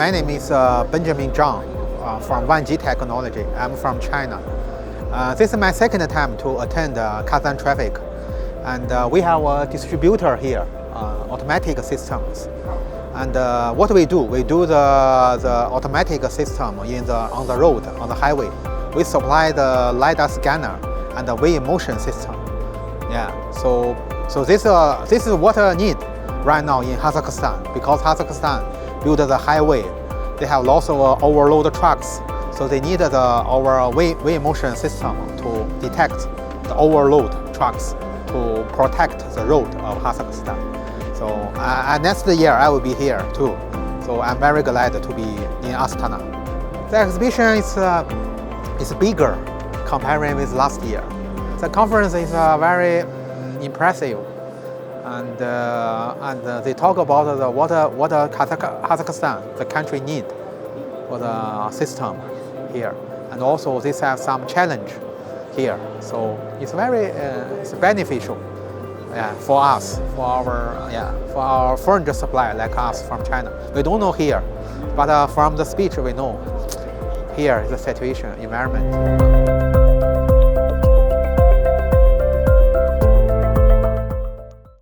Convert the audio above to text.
My name is Bенджамин Чжан from Vanjee Technology. I'm from China. This is my second time to attend Kaztraffic, and we have a distributor here, automatic systems. And what we do the automatic system on the road, on the highway. We supply the LiDAR scanner and the weigh motion system. Yeah, so this is what I need right now in Kazakhstan, because Kazakhstan built the highway. They have lots of overload trucks, so they need our weigh motion system to detect the overload trucks to protect the road of Kazakhstan. So next year I will be here too. So I'm very glad to be in Astana. The exhibition is bigger comparing with last year. The conference is very impressive, and they talk about what Kazakhstan, the country, need for the system here, and also this have some challenge here. So it's very it's beneficial. Yeah, for us, for our foreign supplier like us from China. We don't know here, but from the speech we know here is the situation, environment.